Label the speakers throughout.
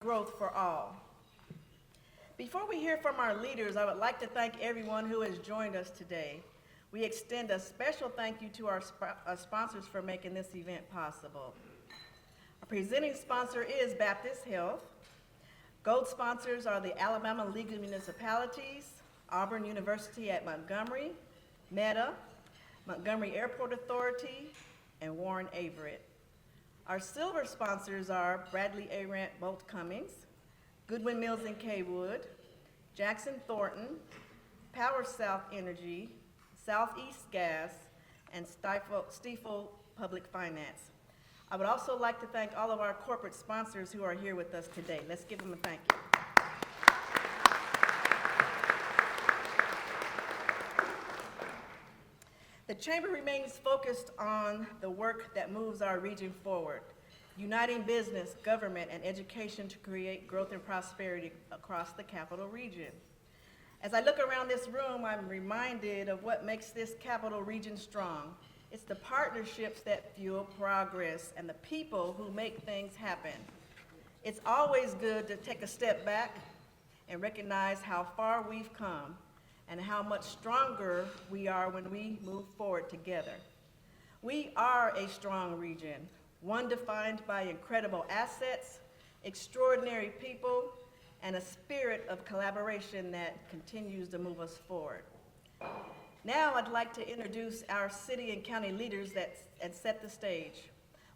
Speaker 1: growth for all. Before we hear from our leaders, I would like to thank everyone who has joined us today. We extend a special thank you to our sponsors for making this event possible. Our presenting sponsor is Baptist Health. Gold sponsors are the Alabama League of Municipalities, Auburn University at Montgomery, Meta, Montgomery Airport Authority, and Warren Averett. Our silver sponsors are Bradley Arant Bolt Cummings, Goodwin Mills and Kaywood, Jackson Thornton, Power South Energy, Southeast Gas, and Stiefel Public Finance. I would also like to thank all of our corporate sponsors who are here with us today. Let's give them a thank you. The Chamber remains focused on the work that moves our region forward, uniting business, government, and education to create growth and prosperity across the Capital Region. As I look around this room, I'm reminded of what makes this Capital Region strong. It's the partnerships that fuel progress and the people who make things happen. It's always good to take a step back and recognize how far we've come and how much stronger we are when we move forward together. We are a strong region, one defined by incredible assets, extraordinary people, and a spirit of collaboration that continues to move us forward. Now I'd like to introduce our city and county leaders and set the stage.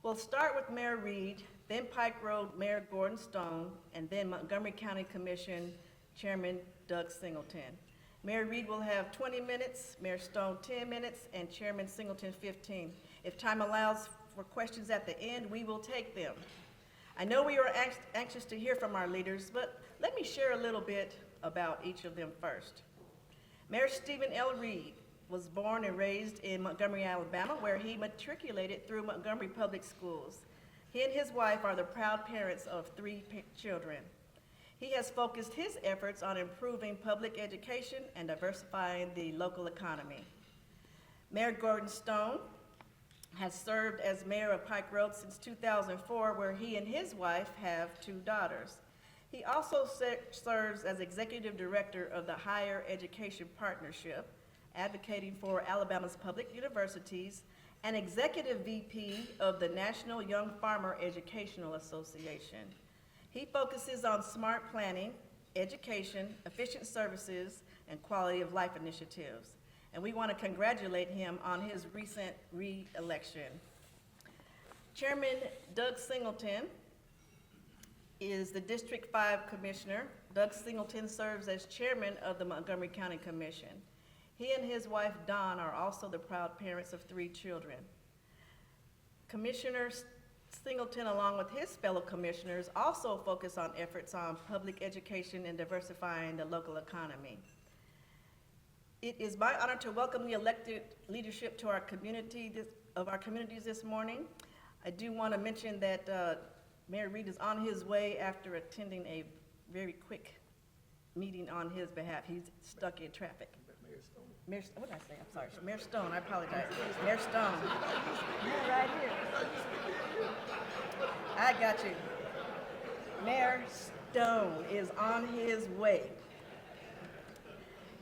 Speaker 1: We'll start with Mayor Reed, then Pike Road Mayor Gordon Stone, and then Montgomery County Commission Chairman Doug Singleton. Mayor Reed will have 20 minutes, Mayor Stone 10 minutes, and Chairman Singleton 15. If time allows for questions at the end, we will take them. I know we are anxious to hear from our leaders, but let me share a little bit about each of them first. Mayor Stephen L. Reed was born and raised in Montgomery, Alabama, where he matriculated through Montgomery Public Schools. He and his wife are the proud parents of 3 children. He has focused his efforts on improving public education and diversifying the local economy. Mayor Gordon Stone has served as mayor of Pike Road since 2004, where he and his wife have 2 daughters. He also serves as executive director of the Higher Education Partnership, advocating for Alabama's public universities, and executive VP of the National Young Farmer Educational Association. He focuses on smart planning, education, efficient services, and quality of life initiatives. And we want to congratulate him on his recent re-election. Chairman Doug Singleton is the District 5 Commissioner. Doug Singleton serves as chairman of the Montgomery County Commission. He and his wife, Dawn, are also the proud parents of 3 children. Commissioner Singleton, along with his fellow commissioners, also focus on efforts on public education and diversifying the local economy. It is my honor to welcome the elected leadership to our communities this morning. I do want to mention that Mayor Reed is on his way after attending a very quick meeting on his behalf. He's stuck in traffic. Mayor, what did I say? I'm sorry. Mayor Stone, I apologize. Mayor Stone. Yeah, right here. I got you. Mayor Stone is on his way.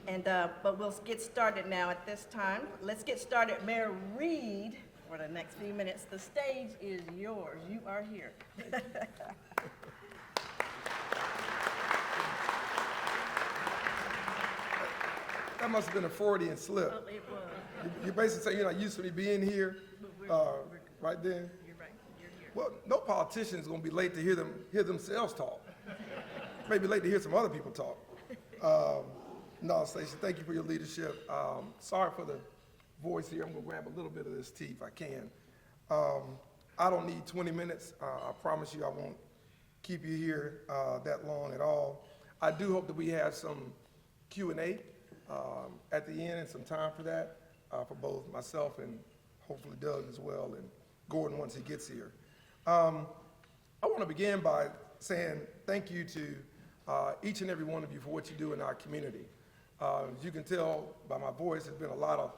Speaker 1: And but we'll get started now at this time. Let's get started. Mayor Reed, for the next few minutes, the stage is yours. You are here.
Speaker 2: That must have been a Freudian slip.
Speaker 1: Oh, it was.
Speaker 2: You basically say you're not used to me being here, right then.
Speaker 1: You're right. You're here.
Speaker 2: Well, no politician is going to be late to hear themselves talk. Maybe late to hear some other people talk. No, Stacey, thank you for your leadership. Sorry for the voice here. I'm going to grab a little bit of this tea if I can. I don't need 20 minutes. I promise you I won't keep you here that long at all. I do hope that we have some Q&A at the end and some time for that for both myself and hopefully Doug as well, and Gordon once he gets here. I want to begin by saying thank you to each and every one of you for what you do in our community. As you can tell by my voice, there's been a lot of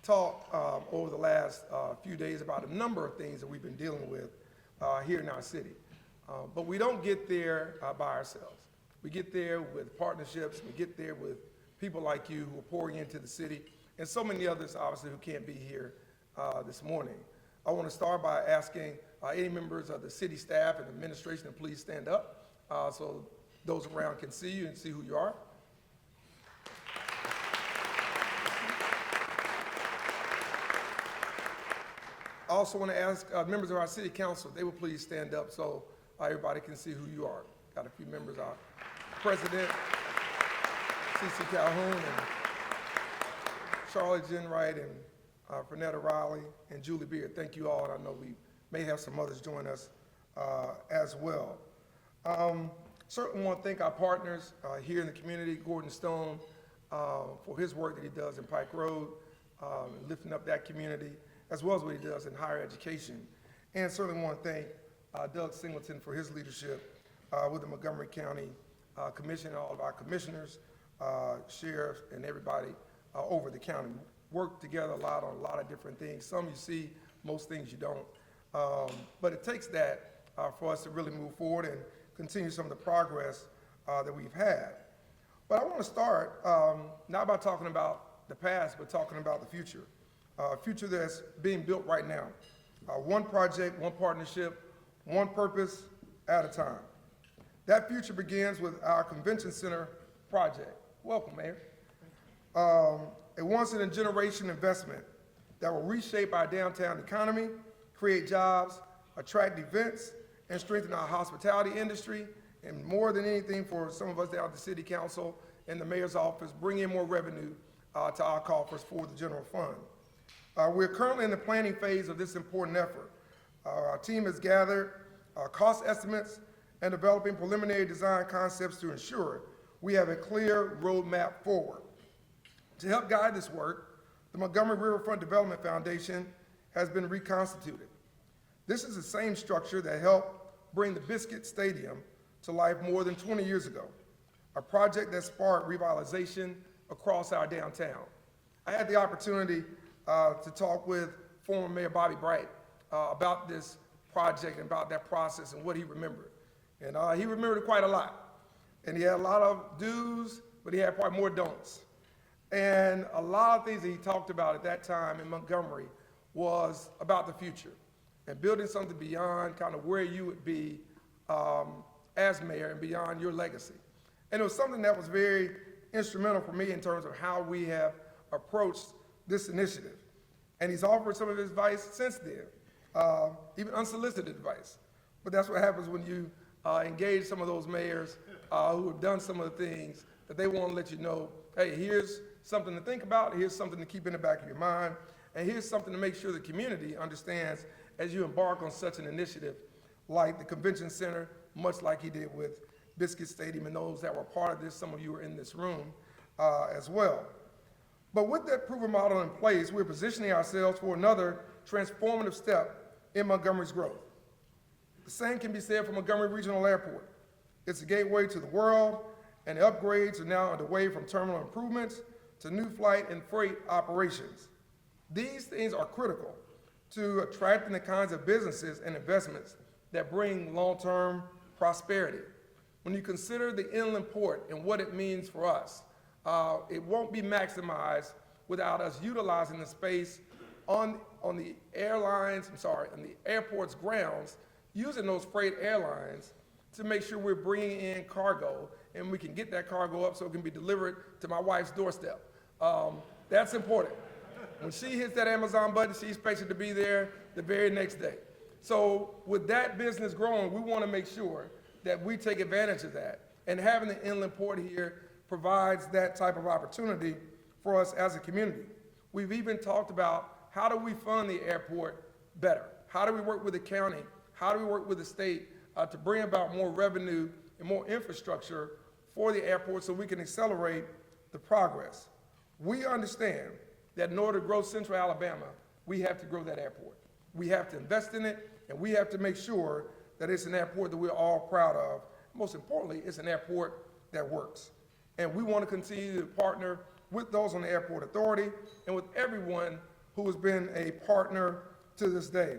Speaker 2: talk over the last few days about a number of things that we've been dealing with here in our city. But we don't get there by ourselves. We get there with partnerships. We get there with people like you who are pouring into the city, and so many others, obviously, who can't be here this morning. I want to start by asking any members of the city staff and administration to please stand up so those around can see you and see who you are. I also want to ask members of our city council, they will please stand up so everybody can see who you are. Got a few members, our president, C.C. Calhoun, and Charlotte Jenwright, and Fernetta Riley, and Julie Beard. Thank you all, and I know we may have some others join us as well. Certainly want to thank our partners here in the community, Gordon Stone, for his work that he does in Pike Road, lifting up that community, as well as what he does in higher education. And certainly want to thank Doug Singleton for his leadership with the Montgomery County Commission, and all of our commissioners, sheriffs, and everybody over the county. Work together a lot on a lot of different things. Some you see, most things you don't. But it takes that for us to really move forward and continue some of the progress that we've had. But I want to start not by talking about the past, but talking about the future. A future that's being built right now. One project, one partnership, one purpose at a time. That future begins with our convention center project. Welcome, Mayor. A once-in-a-generation investment that will reshape our downtown economy, create jobs, attract events, and strengthen our hospitality industry, and more than anything for some of us down at the City Council and the Mayor's office, bring in more revenue to our coffers for the general fund. We're currently in the planning phase of this important effort. Our team has gathered cost estimates and developing preliminary design concepts to ensure we have a clear roadmap forward. To help guide this work, the Montgomery Riverfront Development Foundation has been reconstituted. This is the same structure that helped bring the Biscuit Stadium to life more than 20 years ago, a project that sparked revitalization across our downtown. I had the opportunity to talk with former Mayor Bobby Bright about this project and about that process and what he remembered. And he remembered quite a lot. And he had a lot of do's, but he had probably more don'ts. And a lot of things that he talked about at that time in Montgomery was about the future and building something beyond kind of where you would be as mayor and beyond your legacy. And it was something that was very instrumental for me in terms of how we have approached this initiative. And he's offered some of his advice since then, even unsolicited advice. But that's what happens when you engage some of those mayors who have done some of the things that they want to let you know, hey, here's something to think about, here's something to keep in the back of your mind, and here's something to make sure the community understands as you embark on such an initiative like the convention center, much like he did with Biscuit Stadium, and those that were part of this, some of you are in this room as well. But with that proven model in place, we're positioning ourselves for another transformative step in Montgomery's growth. The same can be said for Montgomery Regional Airport. It's a gateway to the world, and the upgrades are now underway from terminal improvements to new flight and freight operations. These things are critical to attracting the kinds of businesses and investments that bring long-term prosperity. When you consider the inland port and what it means for us, it won't be maximized without us utilizing the space on the airport's grounds, using those freight airlines to make sure we're bringing in cargo and we can get that cargo up so it can be delivered to my wife's doorstep. That's important. When she hits that Amazon button, she's expected to be there the very next day. So with that business growing, we want to make sure that we take advantage of that. And having the inland port here provides that type of opportunity for us as a community. We've even talked about how do we fund the airport better? How do we work with the county? How do we work with the state to bring about more revenue and more infrastructure for the airport so we can accelerate the progress? We understand that in order to grow Central Alabama, we have to grow that airport. We have to invest in it, and we have to make sure that it's an airport that we're all proud of. Most importantly, it's an airport that works. And we want to continue to partner with those on the Airport Authority and with everyone who has been a partner to this day.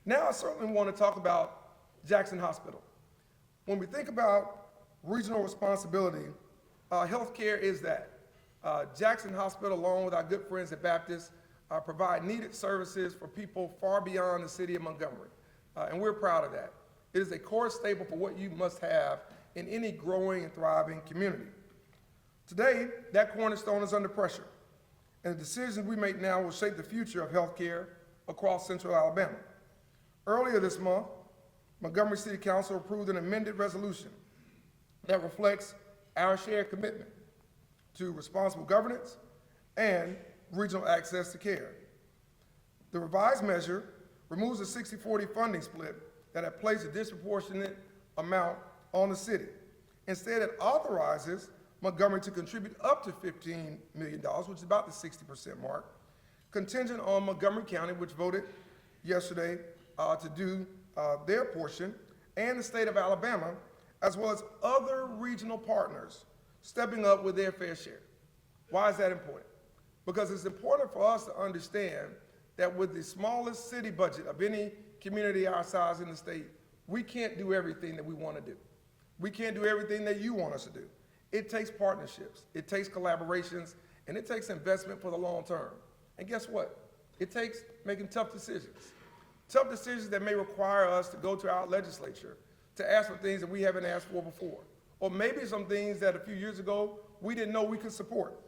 Speaker 2: Now I certainly want to talk about Jackson Hospital. When we think about regional responsibility, healthcare is that. Jackson Hospital, along with our good friends at Baptist, provide needed services for people far beyond the city of Montgomery, and we're proud of that. It is a core staple for what you must have in any growing and thriving community. Today, that cornerstone is under pressure, and the decisions we make now will shape the future of healthcare across Central Alabama. Earlier this month, Montgomery City Council approved an amended resolution that reflects our shared commitment to responsible governance and regional access to care. The revised measure removes the 60-40 funding split that had placed a disproportionate amount on the city. Instead, it authorizes Montgomery to contribute up to $15 million, which is about the 60% mark, contingent on Montgomery County, which voted yesterday to do their portion, and the state of Alabama, as well as other regional partners stepping up with their fair share. Why is that important? Because it's important for us to understand that with the smallest city budget of any community our size in the state, we can't do everything that we want to do. We can't do everything that you want us to do. It takes partnerships, it takes collaborations, and it takes investment for the long term. And guess what? It takes making tough decisions. Tough decisions that may require us to go to our legislature to ask for things that we haven't asked for before. Or maybe some things that a few years ago we didn't know we could support.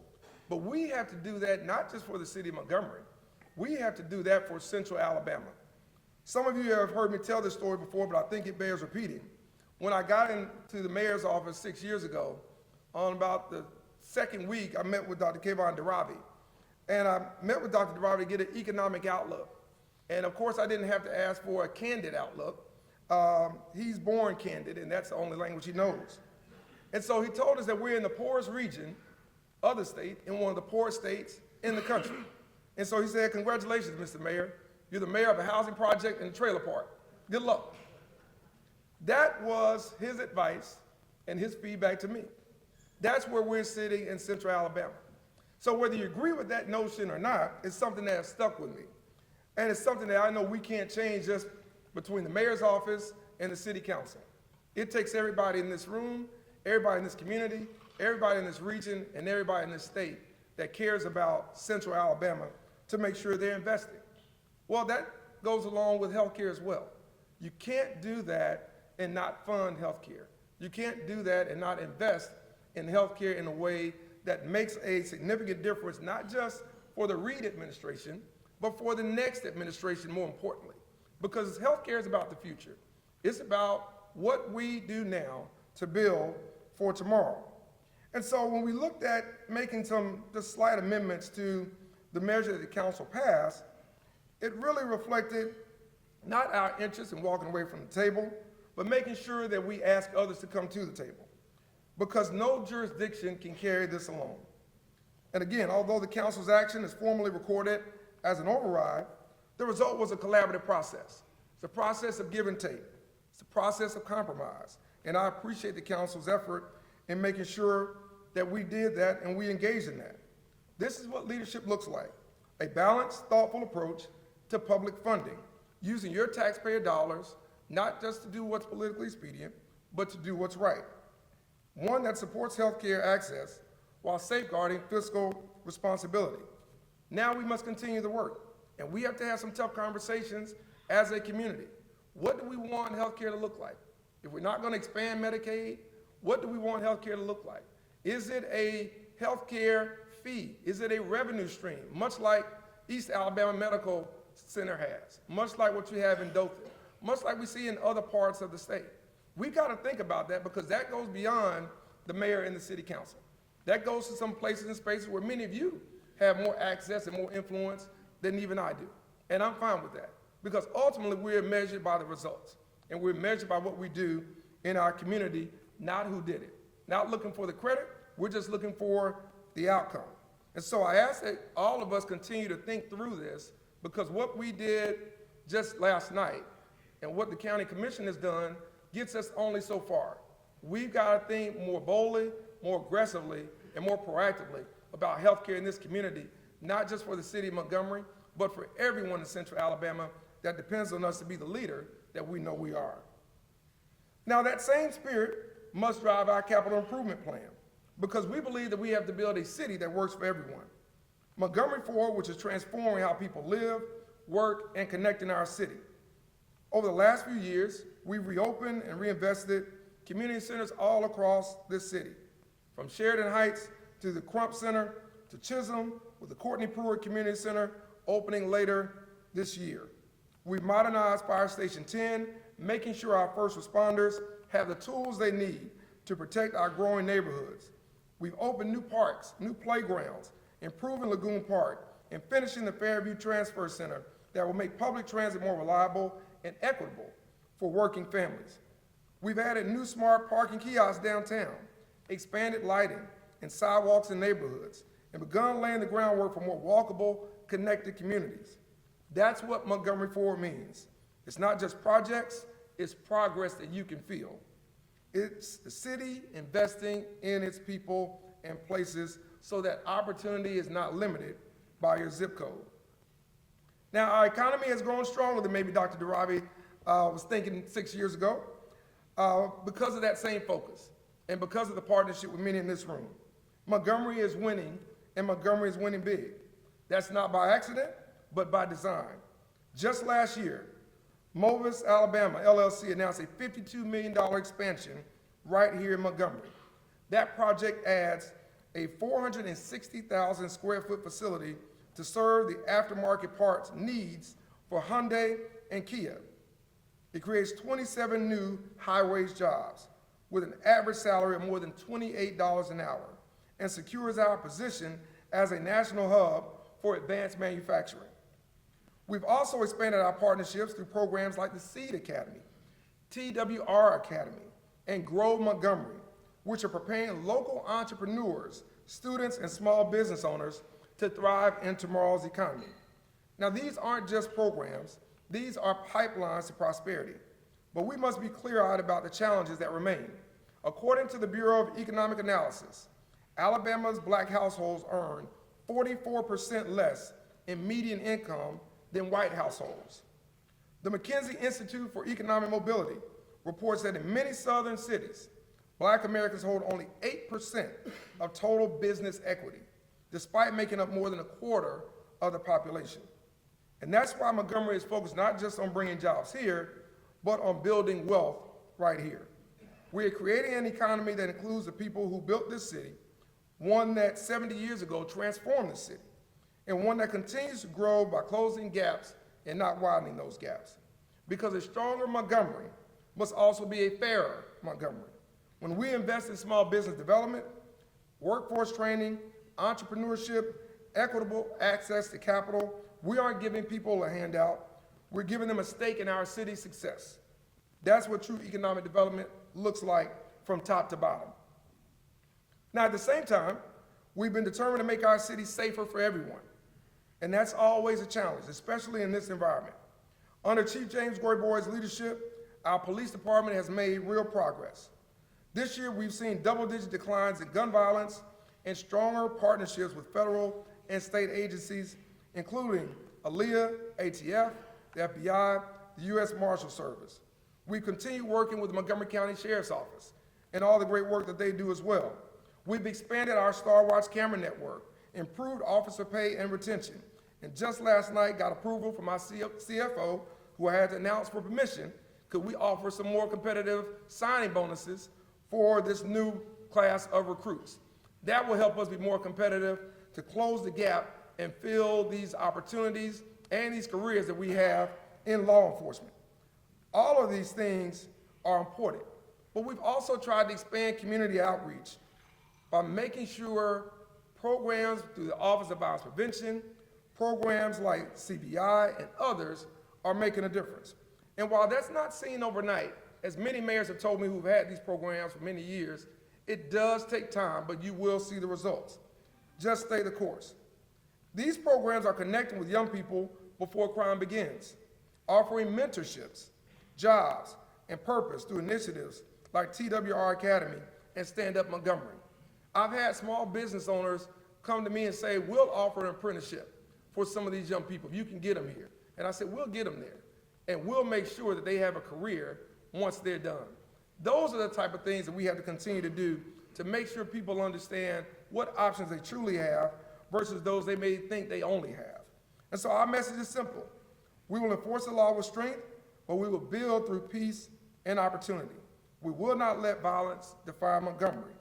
Speaker 2: But we have to do that not just for the city of Montgomery. We have to do that for Central Alabama. Some of you have heard me tell this story before, but I think it bears repeating. When I got into the mayor's office 6 years ago, on about the second week, I met with Dr. Kayvon Darabi. And I met with Dr. Darabi to get an economic outlook. And of course, I didn't have to ask for a candid outlook. He's born candid, and that's the only language he knows. And so he told us that we're in the poorest region of the state, in one of the poorest states in the country. And so he said, congratulations, Mr. Mayor. You're the mayor of a housing project in a trailer park. Good luck. That was his advice and his feedback to me. That's where we're sitting in Central Alabama. So whether you agree with that notion or not, it's something that has stuck with me. And it's something that I know we can't change just between the mayor's office and the city council. It takes everybody in this room, everybody in this community, everybody in this region, and everybody in this state that cares about Central Alabama to make sure they're investing. Well, that goes along with healthcare as well. You can't do that and not fund healthcare. You can't do that and not invest in healthcare in a way that makes a significant difference, not just for the Reid administration, but for the next administration, more importantly. Because healthcare is about the future. It's about what we do now to build for tomorrow. And so when we looked at making some just slight amendments to the measure that the council passed, it really reflected not our interest in walking away from the table, but making sure that we ask others to come to the table. Because no jurisdiction can carry this alone. And again, although the council's action is formally recorded as an override, the result was a collaborative process. It's a process of give and take. It's a process of compromise. And I appreciate the council's effort in making sure that we did that and we engaged in that. This is what leadership looks like: a balanced, thoughtful approach to public funding, using your taxpayer dollars not just to do what's politically expedient, but to do what's right. One that supports healthcare access while safeguarding fiscal responsibility. Now we must continue the work, and we have to have some tough conversations as a community. What do we want healthcare to look like? If we're not going to expand Medicaid, what do we want healthcare to look like? Is it a healthcare fee? Is it a revenue stream, much like East Alabama Medical Center has, much like what you have in Dothan, much like we see in other parts of the state? We've got to think about that, because that goes beyond the mayor and the city council. That goes to some places and spaces where many of you have more access and more influence than even I do. And I'm fine with that, because ultimately we're measured by the results, and we're measured by what we do in our community, not who did it. Not looking for the credit, we're just looking for the outcome. And so I ask that all of us continue to think through this, because what we did just last night and what the county commission has done gets us only so far. We've got to think more boldly, more aggressively, and more proactively about healthcare in this community, not just for the city of Montgomery, but for everyone in Central Alabama that depends on us to be the leader that we know we are. Now, that same spirit must drive our capital improvement plan because we believe that we have to build a city that works for everyone. Montgomery Forward, which is transforming how people live, work, and connect in our city. Over the last few years, we've reopened and reinvested community centers all across this city, from Sheridan Heights to the Crump Center to Chisholm, with the Courtney Pruitt Community Center opening later this year. We've modernized Fire Station 10, making sure our first responders have the tools they need to protect our growing neighborhoods. We've opened new parks, new playgrounds, improving Lagoon Park, and finishing the Fairview Transfer Center that will make public transit more reliable and equitable for working families. We've added new smart parking kiosks downtown, expanded lighting and sidewalks in neighborhoods, and begun laying the groundwork for more walkable, connected communities. That's what Montgomery Forward means. It's not just projects, it's progress that you can feel. It's the city investing in its people and places so that opportunity is not limited by your zip code. Now, our economy has grown stronger than maybe Dr. Darabi was thinking 6 years ago because of that same focus and because of the partnership with many in this room. Montgomery is winning, and Montgomery is winning big. That's not by accident, but by design. Just last year, Movis Alabama LLC announced a $52 million expansion right here in Montgomery. That project adds a 460,000 square foot facility to serve the aftermarket parts needs for Hyundai and Kia. It creates 27 new high-wage jobs with an average salary of more than $28 an hour and secures our position as a national hub for advanced manufacturing. We've also expanded our partnerships through programs like the SEED Academy, TWR Academy, and Grow Montgomery, which are preparing local entrepreneurs, students, and small business owners to thrive in tomorrow's economy. Now, these aren't just programs, these are pipelines to prosperity. But we must be clear-eyed about the challenges that remain. According to the Bureau of Economic Analysis, Alabama's black households earn 44% less in median income than white households. The McKinsey Institute for Economic Mobility reports that in many southern cities, black Americans hold only 8% of total business equity, despite making up more than a quarter of the population. And that's why Montgomery is focused not just on bringing jobs here, but on building wealth right here. We are creating an economy that includes the people who built this city, one that 70 years ago transformed the city, and one that continues to grow by closing gaps and not widening those gaps. Because a stronger Montgomery must also be a fairer Montgomery. When we invest in small business development, workforce training, entrepreneurship, equitable access to capital, we aren't giving people a handout, we're giving them a stake in our city's success. That's what true economic development looks like from top to bottom. Now, at the same time, we've been determined to make our city safer for everyone. And that's always a challenge, especially in this environment. Under Chief James Goyboy's leadership, our police department has made real progress. This year, we've seen double-digit declines in gun violence and stronger partnerships with federal and state agencies, including ALEA, ATF, the FBI, the U.S. Marshal Service. We continue working with the Montgomery County Sheriff's Office and all the great work that they do as well. We've expanded our Star Watch camera network, improved officer pay and retention, and just last night got approval from our CFO, who I had to announce for permission, could we offer some more competitive signing bonuses for this new class of recruits. That will help us be more competitive to close the gap and fill these opportunities and these careers that we have in law enforcement. All of these things are important, but we've also tried to expand community outreach by making sure programs through the Office of Violence Prevention, programs like CBI and others are making a difference. And while that's not seen overnight, as many mayors have told me who've had these programs for many years, it does take time, but you will see the results. Just stay the course. These programs are connecting with young people before crime begins, offering mentorships, jobs, and purpose through initiatives like TWR Academy and Stand Up Montgomery. I've had small business owners come to me and say, we'll offer an apprenticeship for some of these young people if you can get them here. And I said, we'll get them there, and we'll make sure that they have a career once they're done. Those are the type of things that we have to continue to do to make sure people understand what options they truly have versus those they may think they only have. And so our message is simple. We will enforce the law with strength, but we will build through peace and opportunity. We will not let violence define Montgomery,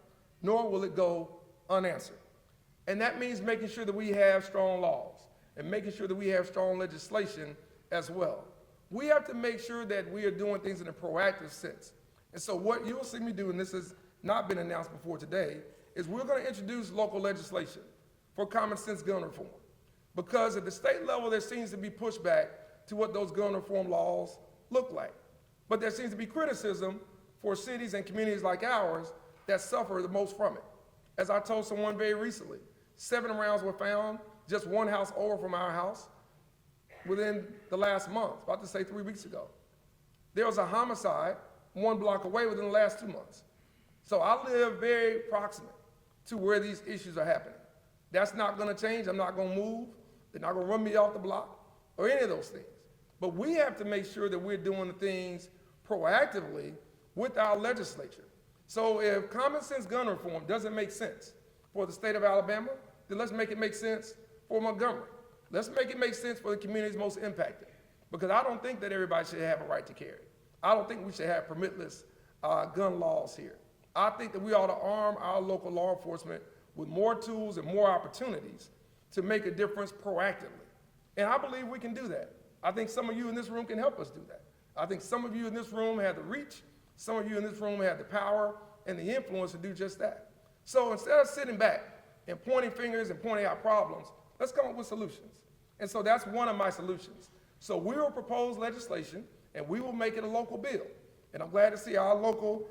Speaker 2: nor will it go unanswered. And that means making sure that we have strong laws and making sure that we have strong legislation as well. We have to make sure that we are doing things in a proactive sense. And so what you'll see me do, and this has not been announced before today, is we're going to introduce local legislation for common sense gun reform. Because at the state level, there seems to be pushback to what those gun reform laws look like. But there seems to be criticism for cities and communities like ours that suffer the most from it. As I told someone very recently, 7 rounds were found, just one house over from our house, within the last month, about to say 3 weeks ago. There was a homicide 1 block away within the last 2 months. So I live very proximate to where these issues are happening. That's not gonna change. I'm not gonna move. They're not gonna run me off the block or any of those things. But we have to make sure that we're doing the things proactively with our legislature. So if common sense gun reform doesn't make sense for the state of Alabama, then let's make it make sense for Montgomery. Let's make it make sense for the communities most impacted. Because I don't think that everybody should have a right to carry. I don't think we should have permitless gun laws here. I think that we ought to arm our local law enforcement with more tools and more opportunities to make a difference proactively. And I believe we can do that. I think some of you in this room can help us do that. I think some of you in this room have the reach, some of you in this room have the power and the influence to do just that. So instead of sitting back and pointing fingers and pointing out problems, let's come up with solutions. And so that's one of my solutions. So we will propose legislation and we will make it a local bill. And I'm glad to see our local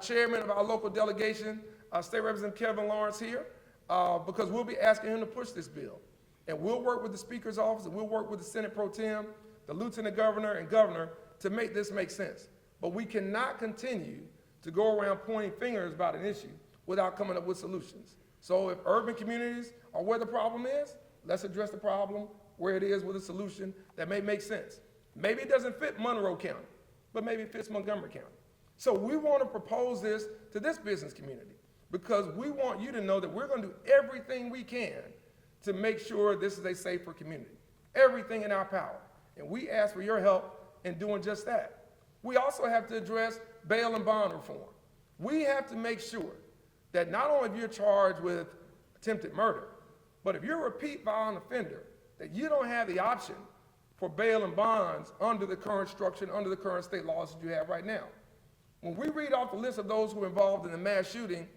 Speaker 2: chairman of our local delegation, State Representative Kevin Lawrence here, because we'll be asking him to push this bill. And we'll work with the Speaker's office and we'll work with the Senate Pro Tem, the Lieutenant Governor and Governor to make this make sense. But we cannot continue to go around pointing fingers about an issue without coming up with solutions. So if urban communities are where the problem is, let's address the problem where it is with a solution that may make sense. Maybe it doesn't fit Monroe County, but maybe it fits Montgomery County. So we want to propose this to this business community because we want you to know that we're going to do everything we can to make sure this is a safer community. Everything in our power. And we ask for your help in doing just that. We also have to address bail and bond reform. We have to make sure that not only if you're charged with attempted murder, but if you're a repeat violent offender, that you don't have the option for bail and bonds under the current structure and under the current state laws that you have right now. When we read off the list of those who were involved in the mass shooting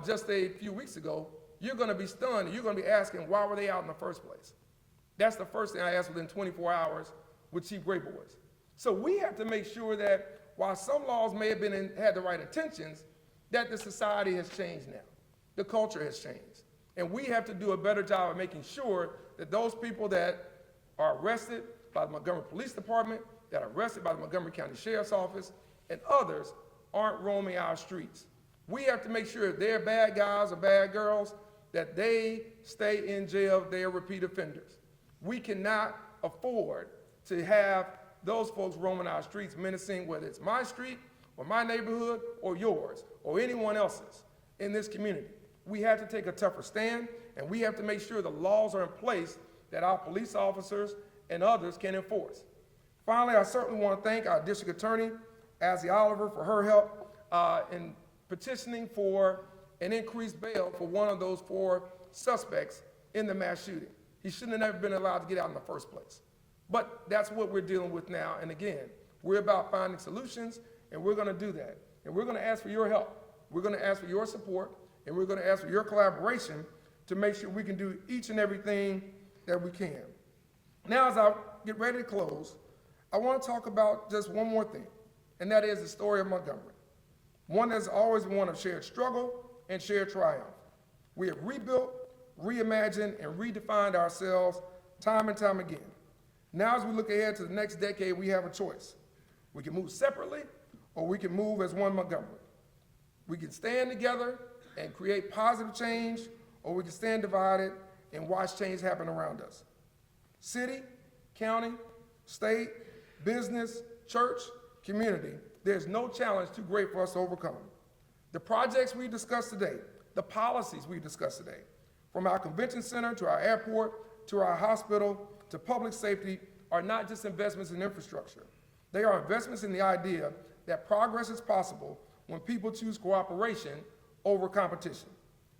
Speaker 2: just a few weeks ago, you're going to be stunned and you're going to be asking, why were they out in the first place? That's the first thing I asked within 24 hours with Chief Gray Boys. So we have to make sure that while some laws may have had the right intentions, that the society has changed now. The culture has changed. And we have to do a better job of making sure that those people that are arrested by the Montgomery Police Department, that are arrested by the Montgomery County Sheriff's Office, and others aren't roaming our streets. We have to make sure if they're bad guys or bad girls, that they stay in jail if they are repeat offenders. We cannot afford to have those folks roaming our streets menacing whether it's my street or my neighborhood or yours or anyone else's in this community. We have to take a tougher stand and we have to make sure the laws are in place that our police officers and others can enforce. Finally, I certainly want to thank our district attorney, Azzy Oliver, for her help in petitioning for an increased bail for one of those 4 suspects in the mass shooting. He shouldn't have never been allowed to get out in the first place. But that's what we're dealing with now. And again, we're about finding solutions, and we're going to do that. And we're going to ask for your help. We're going to ask for your support, and we're going to ask for your collaboration to make sure we can do each and everything that we can. Now, as I get ready to close, I want to talk about just one more thing, and that is the story of Montgomery. One that's always been one of shared struggle and shared triumph. We have rebuilt, reimagined, and redefined ourselves time and time again. Now, as we look ahead to the next decade, we have a choice. We can move separately, or we can move as one Montgomery. We can stand together and create positive change, or we can stand divided and watch change happen around us. City, county, state, business, church, community, there's no challenge too great for us to overcome. The projects we discussed today, the policies we discussed today, from our convention center to our airport to our hospital to public safety, are not just investments in infrastructure. They are investments in the idea that progress is possible when people choose cooperation over competition.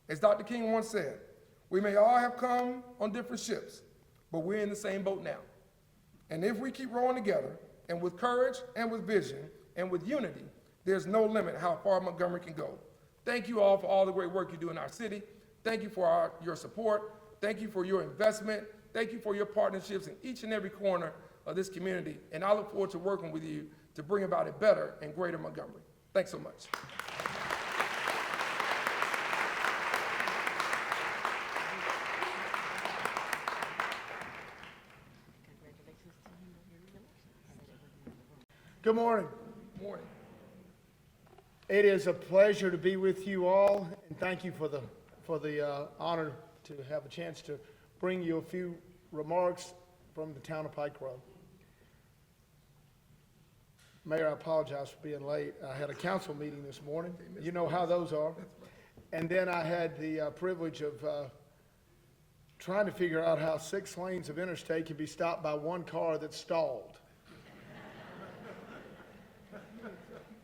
Speaker 2: As Dr. King once said, we may all have come on different ships, but we're in the same boat now. And if we keep rowing together, and with courage and with vision and with unity, there's no limit how far Montgomery can go. Thank you all for all the great work you do in our city. Thank you for your support. Thank you for your investment. Thank you for your partnerships in each and every corner of this community. And I look forward to working with you to bring about a better and greater Montgomery. Thanks so much.
Speaker 3: Good morning.
Speaker 2: Morning.
Speaker 3: It is a pleasure to be with you all, and thank you for the honor to have a chance to bring you a few remarks from the town of Pike Road. Mayor, I apologize for being late. I had a council meeting this morning. You know how those are. And then I had the privilege of trying to figure out how 6 lanes of interstate can be stopped by one car that's stalled.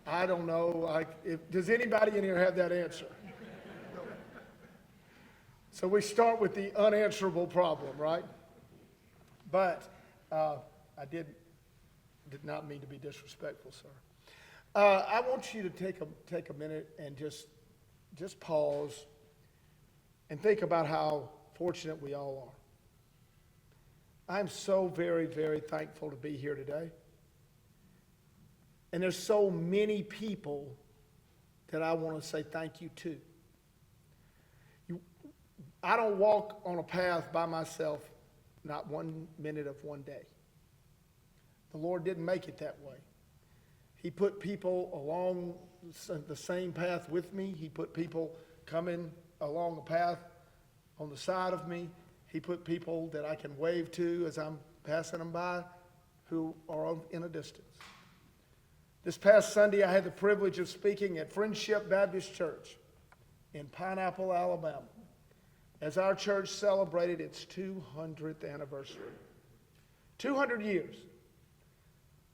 Speaker 3: I don't know. Does anybody in here have that answer? So we start with the unanswerable problem, right? But I did not mean to be disrespectful, sir. I want you to take a minute and just pause and think about how fortunate we all are. I'm so very, very thankful to be here today. And there's so many people that I want to say thank you to. I don't walk on a path by myself, not 1 minute of one day. The Lord didn't make it that way. He put people along the same path with me. He put people coming along a path on the side of me. He put people that I can wave to as I'm passing them by who are in a distance. This past Sunday, I had the privilege of speaking at Friendship Baptist Church in Pineapple, Alabama, as our church celebrated its 200th anniversary. 200 years.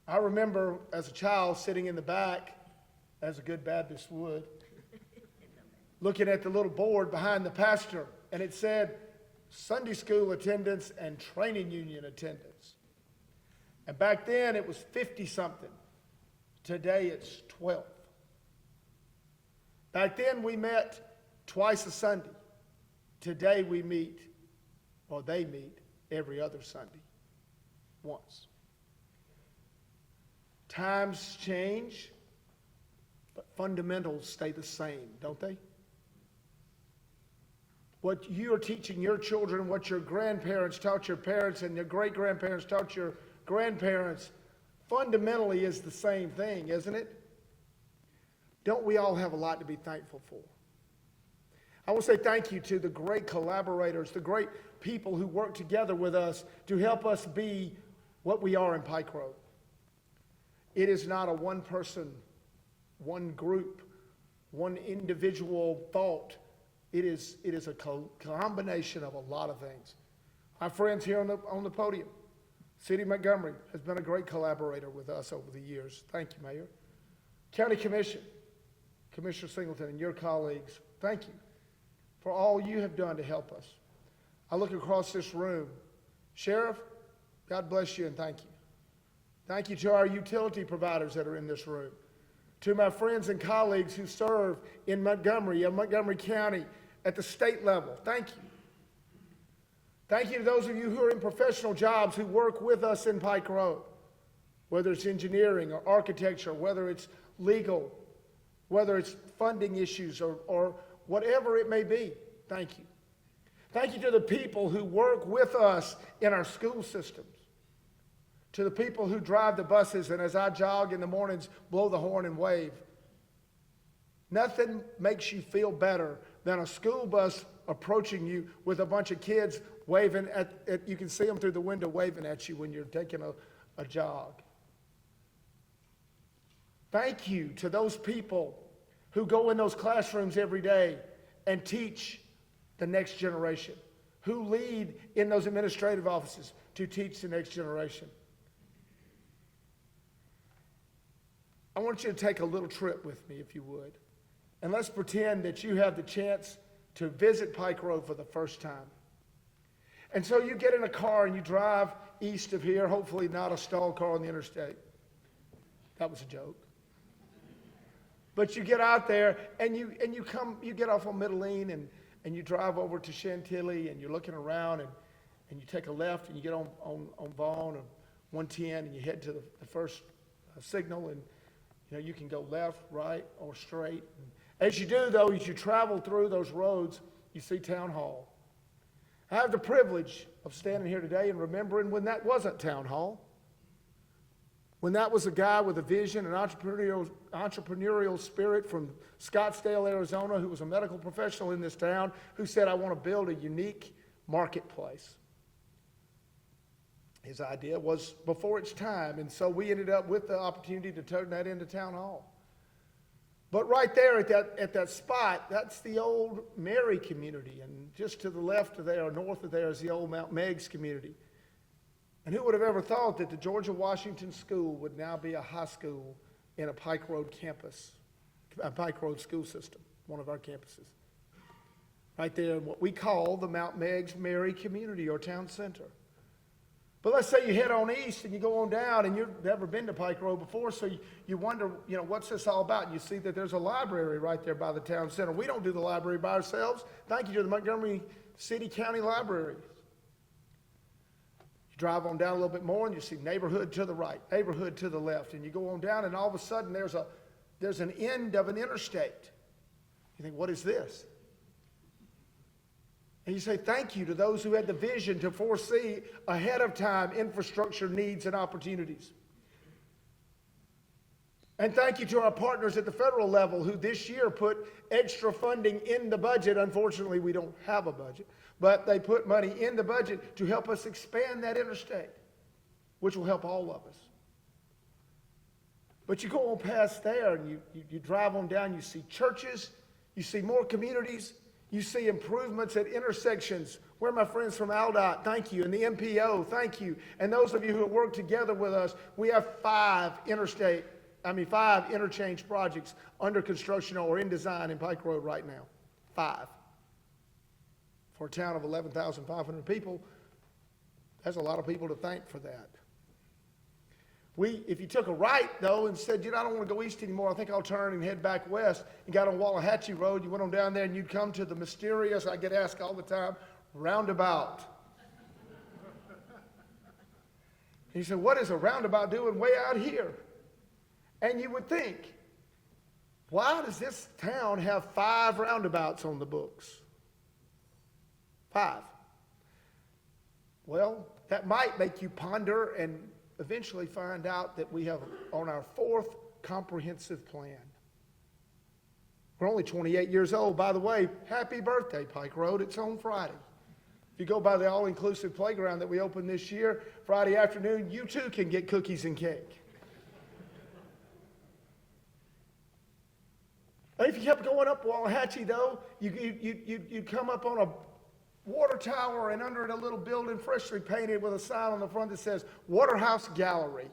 Speaker 3: I remember as a child sitting in the back, as a good Baptist would, looking at the little board behind the pastor, and it said Sunday school attendance and training union attendance. And back then, it was 50-something. Today it's 12. Back then we met twice a Sunday. Today we meet, or they meet, every other Sunday, once. Times change, but fundamentals stay the same, don't they? What you're teaching your children, what your grandparents taught your parents, and your great-grandparents taught your grandparents, fundamentally is the same thing, isn't it? Don't we all have a lot to be thankful for? I want to say thank you to the great collaborators, the great people who work together with us to help us be what we are in Pike Road. It is not a one person, one group, one individual thought. It is a combination of a lot of things. My friends here on the podium, City of Montgomery has been a great collaborator with us over the years. Thank you, Mayor. County Commission, Commissioner Singleton and your colleagues, thank you for all you have done to help us. I look across this room. Sheriff, God bless you and thank you. Thank you to our utility providers that are in this room. To my friends and colleagues who serve in Montgomery and Montgomery County at the state level, thank you. Thank you to those of you who are in professional jobs who work with us in Pike Road, whether it's engineering or architecture, whether it's legal, whether it's funding issues or whatever it may be. Thank you. Thank you to the people who work with us in our school systems, to the people who drive the buses and as I jog in the mornings, blow the horn and wave. Nothing makes you feel better than a school bus approaching you with a bunch of kids waving at you can see them through the window waving at you when you're taking a jog. Thank you to those people who go in those classrooms every day and teach the next generation, who lead in those administrative offices to teach the next generation. I want you to take a little trip with me, if you would. And let's pretend that you have the chance to visit Pike Road for the first time. And so you get in a car and you drive east of here, hopefully not a stalled car on the interstate. That was a joke. But you get out there and you get off on Middleine and you drive over to Chantilly and you're looking around and you take a left and you get on Vaughn and 110 and you head to the first signal, and you can go left, right, or straight. And as you do, though, as you travel through those roads, you see Town Hall. I have the privilege of standing here today and remembering when that wasn't Town Hall. When that was a guy with a vision, an entrepreneurial spirit from Scottsdale, Arizona, who was a medical professional in this town, who said, I want to build a unique marketplace. His idea was before its time, and so we ended up with the opportunity to turn that into Town Hall. But right there at that spot, that's the old Mary community, and just to the left of there, or north of there, is the old Mount Meigs community. And who would have ever thought that the Georgia Washington School would now be a high school in a Pike Road campus, a Pike Road school system, one of our campuses. Right there in what we call the Mount Meigs Mary community or town center. But let's say you head on east and you go on down and you've never been to Pike Road before, so you wonder, what's this all about? And you see that there's a library right there by the town center. We don't do the library by ourselves. Thank you to the Montgomery City County Library. You drive on down a little bit more and you see neighborhood to the right, neighborhood to the left, and you go on down and all of a sudden there's an end of an interstate. You think, what is this? And you say thank you to those who had the vision to foresee ahead of time infrastructure needs and opportunities. And thank you to our partners at the federal level who this year put extra funding in the budget. Unfortunately, we don't have a budget, but they put money in the budget to help us expand that interstate, which will help all of us. But you go on past there and you drive on down, you see churches, you see more communities, you see improvements at intersections. Where are my friends from ALDOT? Thank you. And the MPO, thank you. And those of you who have worked together with us, we have 5 interchange projects under construction or in design in Pike Road right now. 5. For a town of 11,500 people, that's a lot of people to thank for that. If you took a right, though, and said, I don't want to go east anymore, I think I'll turn and head back west, and got on Wallahatchie Road, you went on down there, and you'd come to the mysterious, I get asked all the time, roundabout. And you said, what is a roundabout doing way out here? And you would think, why does this town have 5 roundabouts on the books? 5. Well, that might make you ponder and eventually find out that we have on our 4th comprehensive plan. We're only 28 years old. By the way, happy birthday, Pike Road. It's on Friday. If you go by the all-inclusive playground that we opened this year, Friday afternoon, you too can get cookies and cake. If you kept going up Wallahatchie, though, you'd come up on a water tower, and under it a little building freshly painted with a sign on the front that says Waterhouse Gallery,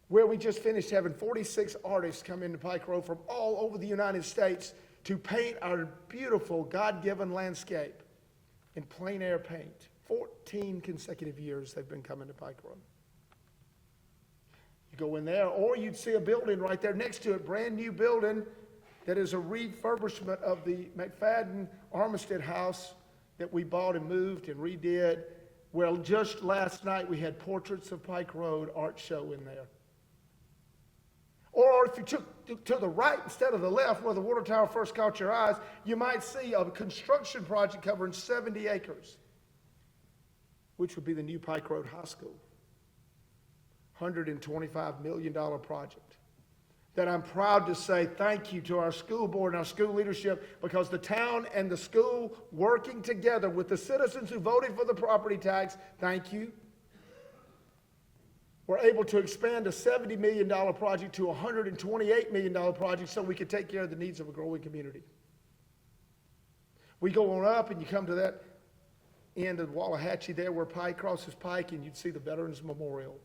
Speaker 3: where we just finished having 46 artists come into Pike Road from all over the United States to paint our beautiful God-given landscape in plein air paint. 14 consecutive years they've been coming to Pike Road. You go in there, or you'd see a building right there next to it, brand new building that is a refurbishment of the McFadden Armistead house that we bought and moved and redid. Well, just last night we had Portraits of Pike Road art show in there. Or if you took to the right instead of the left where the water tower first caught your eyes, you might see a construction project covering 70 acres, which would be the new Pike Road High School. $125 million project. That I'm proud to say thank you to our school board and our school leadership, because the town and the school working together with the citizens who voted for the property tax, thank you. We're able to expand a $70 million project to a $128 million project so we can take care of the needs of a growing community. We go on up and you come to that end of Wallahatchie there where Pike crosses Pike, and you'd see the Veterans Memorial.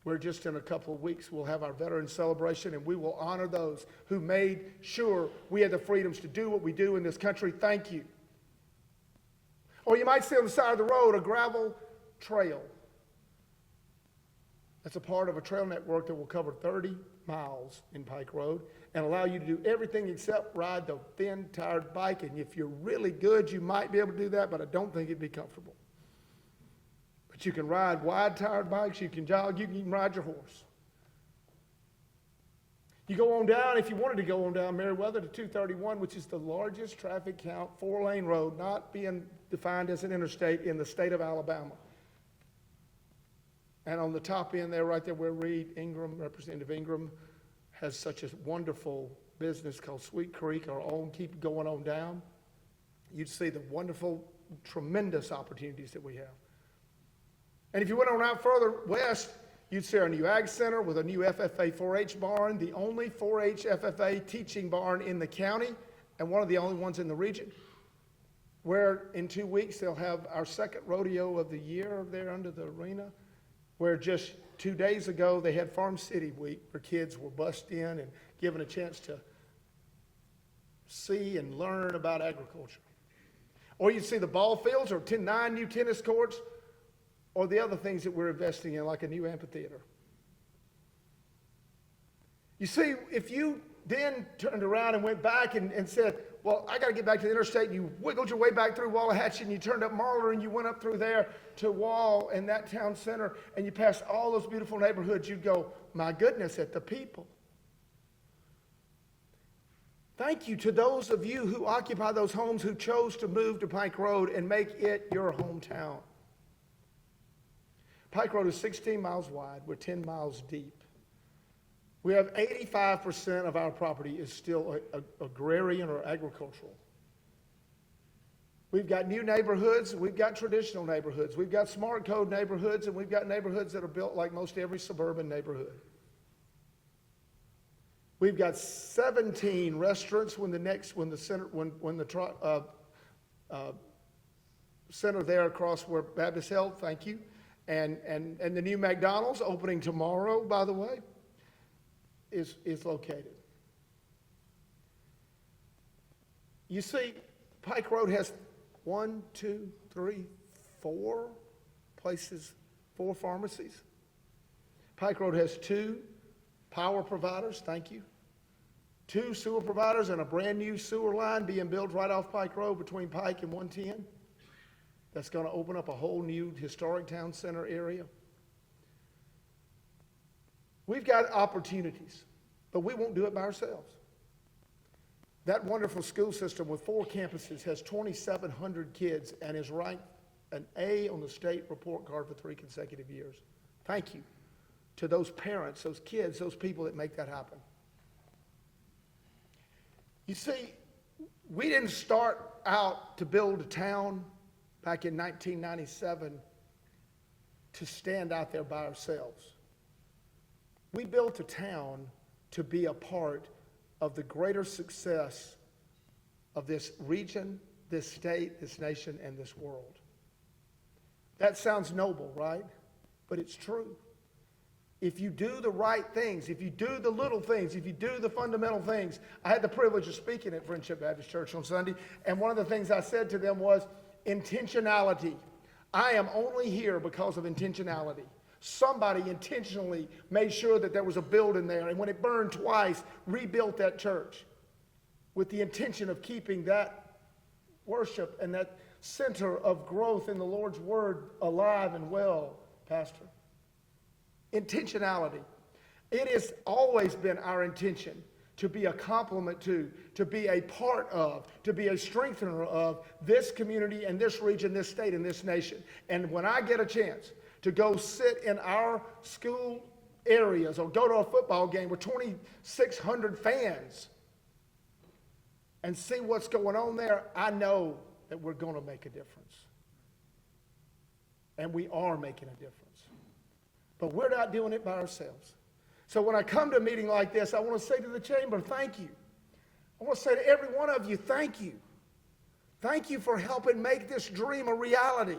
Speaker 3: Where just in a couple of weeks we'll have our Veterans Celebration, and we will honor those who made sure we had the freedoms to do what we do in this country. Thank you. Or you might see on the side of the road a gravel trail. That's a part of a trail network that will cover 30 miles in Pike Road and allow you to do everything except ride the thin-tired bike. And if you're really good, you might be able to do that, but I don't think it'd be comfortable. But you can ride wide-tired bikes, you can jog, you can even ride your horse. You go on down, if you wanted to go on down Meriwether to 231, which is the largest traffic count, 4-lane road, not being defined as an interstate in the state of Alabama. And on the top end there, right there where Representative Ingram, has such a wonderful business called Sweet Creek, our own, keep going on down, you'd see the wonderful, tremendous opportunities that we have. And if you went on out further west, you'd see our new Ag Center with a new FFA 4-H barn, the only 4-H FFA teaching barn in the county, and one of the only ones in the region, where in 2 weeks they'll have our second rodeo of the year there under the arena, where just 2 days ago they had Farm City Week, where kids were bussed in and given a chance to see and learn about agriculture. Or you'd see the ball fields or 9 new tennis courts, or the other things that we're investing in, like a new amphitheater. You see, if you then turned around and went back and said, well, I got to get back to the interstate, and you wiggled your way back through Wallahatchie, and you turned up Marler, and you went up through there to Wall and that town center, and you passed all those beautiful neighborhoods, you'd go, my goodness, at the people. Thank you to those of you who occupy those homes who chose to move to Pike Road and make it your hometown. Pike Road is 16 miles wide. We're 10 miles deep. We have 85% of our property is still agrarian or agricultural. We've got new neighborhoods. We've got traditional neighborhoods. We've got smart code neighborhoods, and we've got neighborhoods that are built like most every suburban neighborhood. We've got 17 restaurants when the center there across where Baptist Health, thank you, and the new McDonald's opening tomorrow, by the way, is located. You see, Pike Road has 4 places, 4 pharmacies. Pike Road has 2 power providers, thank you. 2 sewer providers and a brand new sewer line being built right off Pike Road between Pike and 110. That's going to open up a whole new historic town center area. We've got opportunities, but we won't do it by ourselves. That wonderful school system with 4 campuses has 2,700 kids and is ranked an A on the state report card for 3 consecutive years. Thank you to those parents, those kids, those people that make that happen. You see, we didn't start out to build a town back in 1997 to stand out there by ourselves. We built a town to be a part of the greater success of this region, this state, this nation, and this world. That sounds noble, right? But it's true. If you do the right things, if you do the little things, if you do the fundamental things. I had the privilege of speaking at Friendship Baptist Church on Sunday, and one of the things I said to them was intentionality. I am only here because of intentionality. Somebody intentionally made sure that there was a building there, and when it burned twice, rebuilt that church with the intention of keeping that worship and that center of growth in the Lord's Word alive and well, Pastor. Intentionality. It has always been our intention to be a complement to be a part of, to be a strengthener of this community and this region, this state, and this nation. And when I get a chance to go sit in our school areas or go to a football game with 2,600 fans and see what's going on there, I know that we're going to make a difference. And we are making a difference. But we're not doing it by ourselves. So when I come to a meeting like this, I want to say to the chamber, thank you. I want to say to every one of you, thank you. Thank you for helping make this dream a reality.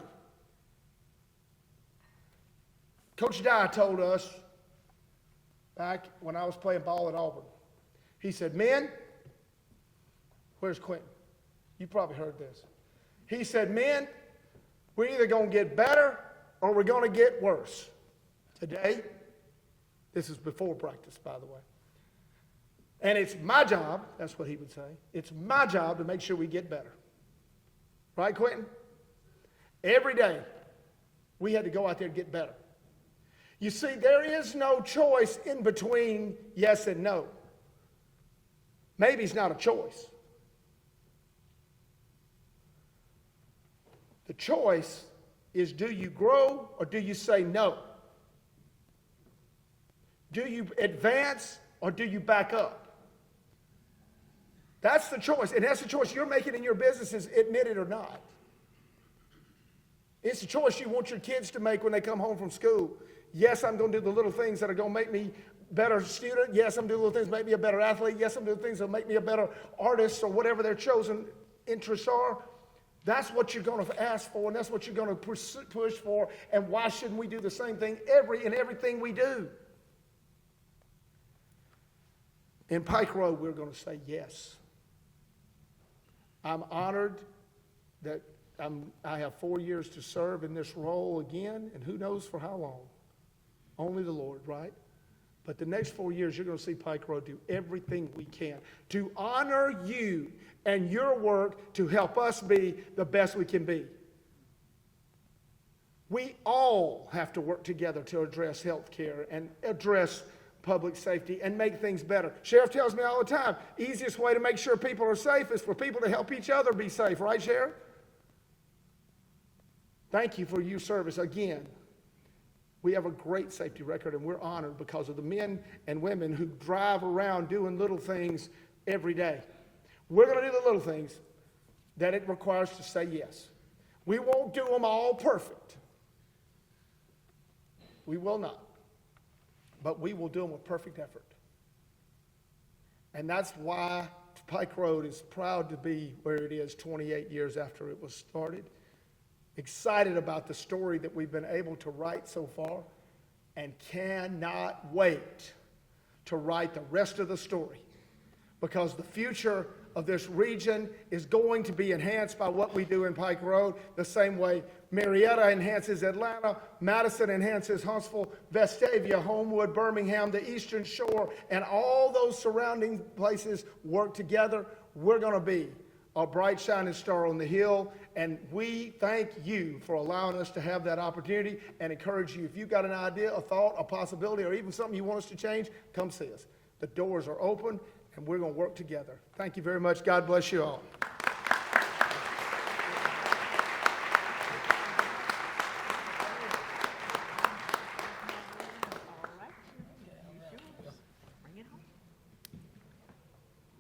Speaker 3: Coach Dye told us back when I was playing ball at Auburn, he said, men, where's Quentin? You probably heard this. He said, men, we're either going to get better or we're going to get worse. Today, this is before practice, by the way. And it's my job, that's what he would say, it's my job to make sure we get better. Right, Quentin? Every day, we had to go out there and get better. You see, there is no choice in between yes and no. Maybe it's not a choice. The choice is, do you grow or do you say no? Do you advance or do you back up? That's the choice, and that's the choice you're making in your businesses, admit it or not. It's a choice you want your kids to make when they come home from school. Yes, I'm going to do the little things that are going to make me a better student. Yes, I'm going to do the little things that make me a better athlete. Yes, I'm going to do things that make me a better artist or whatever their chosen interests are. That's what you're going to ask for, and that's what you're going to push for, and why shouldn't we do the same thing in everything we do? In Pike Road, we're going to say yes. I'm honored that I have 4 years to serve in this role again, and who knows for how long. Only the Lord, right? But the next 4 years, you're going to see Pike Road do everything we can to honor you and your work to help us be the best we can be. We all have to work together to address health care and address public safety and make things better. Sheriff tells me all the time, easiest way to make sure people are safe is for people to help each other be safe, right, Sheriff? Thank you for your service again. We have a great safety record, and we're honored because of the men and women who drive around doing little things every day. We're going to do the little things that it requires to say yes. We won't do them all perfect. We will not. But we will do them with perfect effort. And that's why Pike Road is proud to be where it is 28 years after it was started. Excited about the story that we've been able to write so far, and cannot wait to write the rest of the story, because the future of this region is going to be enhanced by what we do in Pike Road, the same way Marietta enhances Atlanta, Madison enhances Huntsville, Vestavia, Homewood, Birmingham, the Eastern Shore, and all those surrounding places work together. We're going to be a bright shining star on the hill, and we thank you for allowing us to have that opportunity, and encourage you, if you've got an idea, a thought, a possibility, or even something you want us to change, come see us. The doors are open, and we're going to work together. Thank you very much. God bless you all.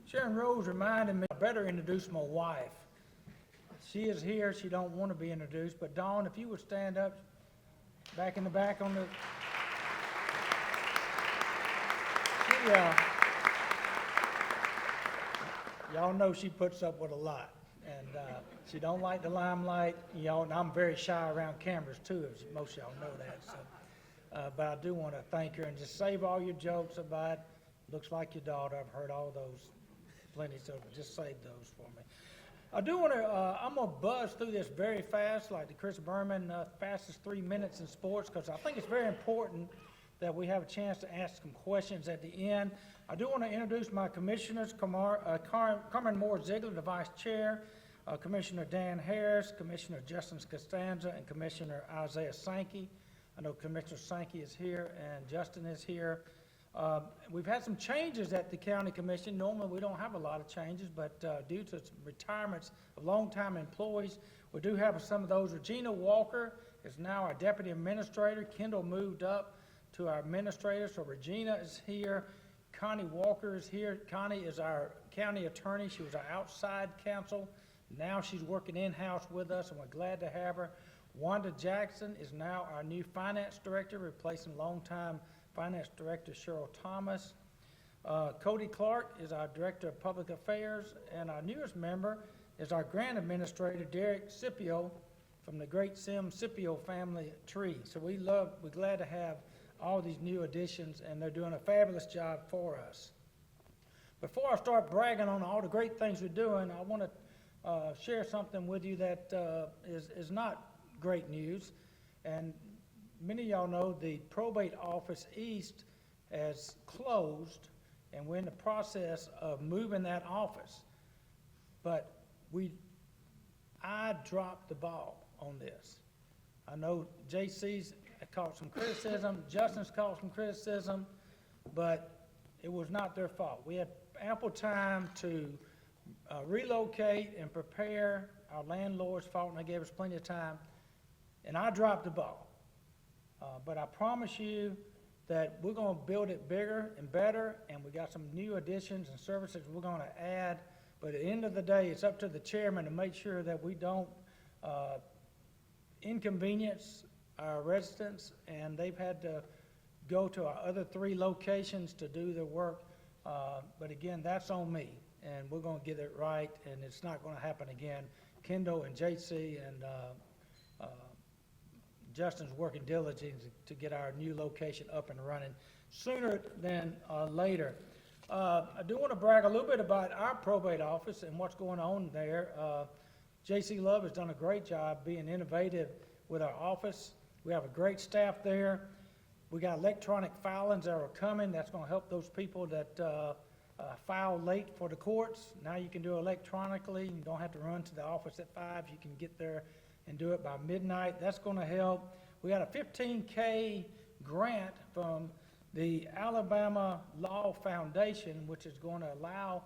Speaker 4: Sharon Rose reminded me I better introduce my wife. She is here. She don't want to be introduced, but Dawn, if you would stand up back in the back on the... Y'all know she puts up with a lot, and she don't like the limelight. Y'all, and I'm very shy around cameras too, as most of y'all know that. So, but I do want to thank her and just save all your jokes about looks like your daughter. I've heard all those, plenty, so just save those for me. I do want to. I'm gonna buzz through this very fast, like the Chris Berman fastest 3 minutes in sports, because I think it's very important that we have a chance to ask some questions at the end. I do want to introduce my commissioners, Carmen Moore Ziegler, the Vice Chair, Commissioner Dan Harris, Commissioner Justin Costanza, and Commissioner Isaiah Sankey. I know Commissioner Sankey is here and Justin is here. We've had some changes at the County Commission. Normally we don't have a lot of changes, but due to some retirements of longtime employees, we do have some of those. Regina Walker is now our Deputy Administrator. Kendall moved up to our Administrator, so Regina is here. Connie Walker is here. Connie is our County Attorney. She was our outside counsel. Now she's working in-house with us, and we're glad to have her. Wanda Jackson is now our new finance director, replacing longtime finance director Cheryl Thomas. Cody Clark is our director of public affairs, and our newest member is our grant administrator, Derek Scipio, from the great Sim Scipio family tree. So we're glad to have all these new additions, and they're doing a fabulous job for us. Before I start bragging on all the great things we're doing, I want to share something with you that is not great news. And many of y'all know the probate office east has closed, and we're in the process of moving that office. But I dropped the ball on this. I know JC's caught some criticism, Justin's caught some criticism, but it was not their fault. We had ample time to relocate and prepare. Our landlords fought, and they gave us plenty of time, and I dropped the ball. But I promise you that we're going to build it bigger and better, and we got some new additions and services we're going to add. But at the end of the day, it's up to the chairman to make sure that we don't inconvenience our residents, and they've had to go to our other 3 locations to do their work. But again, that's on me, and we're going to get it right, and it's not going to happen again. Kendall and JC and Justin's working diligently to get our new location up and running sooner than later. I do want to brag a little bit about our probate office and what's going on there. JC Love has done a great job being innovative with our office. We have a great staff there. We got electronic filings that are coming. That's going to help those people that file late for the courts. Now you can do it electronically. You don't have to run to the office at 5. You can get there and do it by midnight. That's going to help. We got a $15K grant from the Alabama Law Foundation, which is going to allow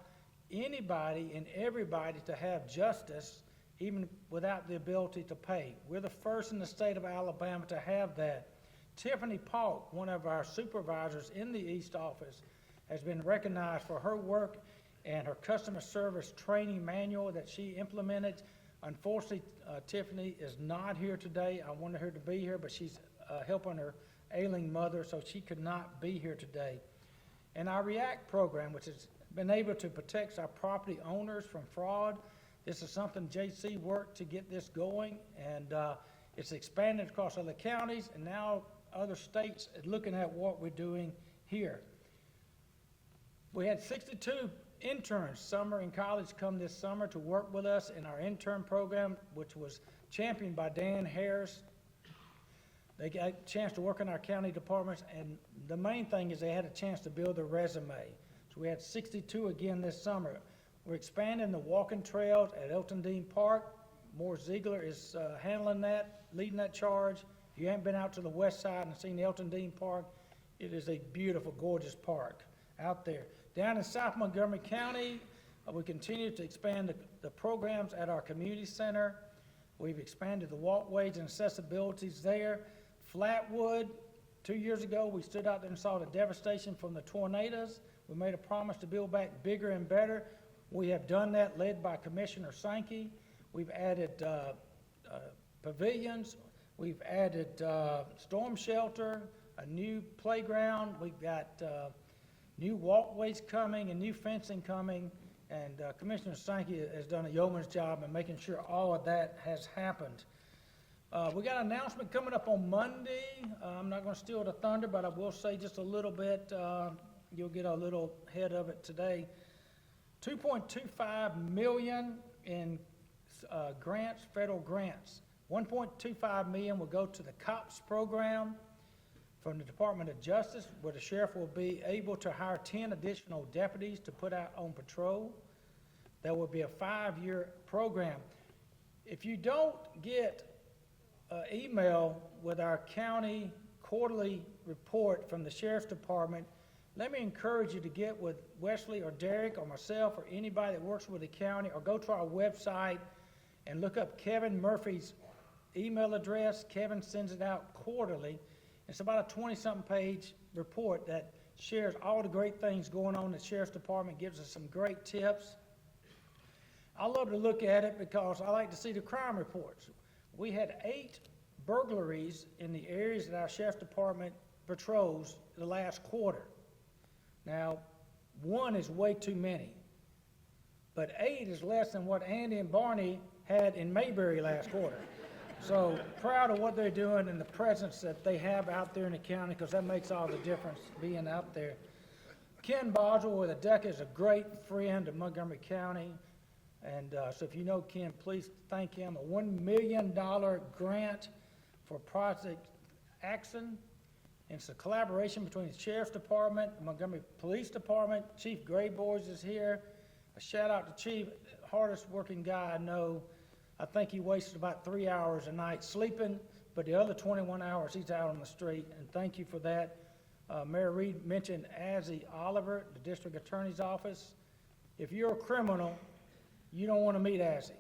Speaker 4: anybody and everybody to have justice even without the ability to pay. We're the first in the state of Alabama to have that. Tiffany Paulk, one of our supervisors in the East office, has been recognized for her work and her customer service training manual that she implemented. Unfortunately, Tiffany is not here today. I wanted her to be here, but she's helping her ailing mother, so she could not be here today. And our REACT program, which has been able to protect our property owners from fraud. This is something JC worked to get this going, and it's expanded across other counties, and now other states are looking at what we're doing here. We had 62 interns, summer in college, come this summer to work with us in our intern program, which was championed by Dan Harris. They got a chance to work in our county departments, and the main thing is they had a chance to build a resume. So we had 62 again this summer. We're expanding the walking trails at Elton Dean Park. Morris Ziegler is handling that, leading that charge. If you haven't been out to the west side and seen Elton Dean Park, it is a beautiful, gorgeous park out there. Down in South Montgomery County, we continue to expand the programs at our community center. We've expanded the walkways and accessibilities there. Flatwood, 2 years ago, we stood out there and saw the devastation from the tornadoes. We made a promise to build back bigger and better. We have done that, led by Commissioner Sankey. We've added pavilions. We've added storm shelter, a new playground. We've got new walkways coming and new fencing coming. And Commissioner Sankey has done a yeoman's job in making sure all of that has happened. We got an announcement coming up on Monday. I'm not going to steal the thunder, but I will say just a little bit. You'll get a little head of it today. $2.25 million in grants, federal grants. $1.25 million will go to the COPS program from the Department of Justice, where the sheriff will be able to hire 10 additional deputies to put out on patrol. That will be a 5-year program. If you don't get an email with our county quarterly report from the sheriff's department, let me encourage you to get with Wesley or Derek or myself or anybody that works with the county, or go to our website and look up Kevin Murphy's email address. Kevin sends it out quarterly. It's about a 20-something page report that shares all the great things going on in the sheriff's department, gives us some great tips. I love to look at it because I like to see the crime reports. We had 8 burglaries in the areas that our sheriff's department patrols the last quarter. Now, 1 is way too many, but 8 is less than what Andy and Barney had in Mayberry last quarter. So proud of what they're doing and the presence that they have out there in the county, because that makes all the difference being out there. Ken Boswell with ADECA is a great friend of Montgomery County. And so if you know Ken, please thank him. A $1 million grant for Project Action. And it's a collaboration between the Sheriff's Department, the Montgomery Police Department. Chief Grayboys is here. A shout out to Chief, hardest working guy I know. I think he wasted about 3 hours a night sleeping, but the other 21 hours he's out on the street, and thank you for that. Mayor Reed mentioned Azzy Oliver, the district attorney's office. If you're a criminal, you don't want to meet Azzy.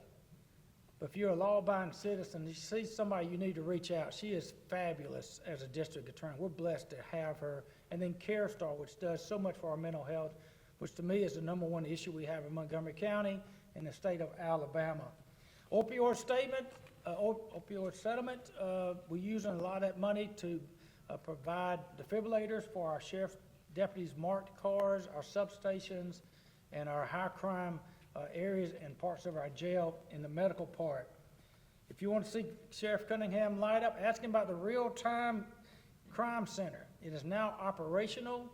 Speaker 4: But if you're a law-abiding citizen, you see somebody, you need to reach out. She is fabulous as a district attorney. We're blessed to have her. And then CareStar, which does so much for our mental health, which to me is the #1 issue we have in Montgomery County and the state of Alabama. Opioid settlement, we're using a lot of that money to provide defibrillators for our sheriff deputies' marked cars, our substations, and our high crime areas and parts of our jail in the medical part. If you want to see Sheriff Cunningham light up, ask him about the real-time crime center. It is now operational.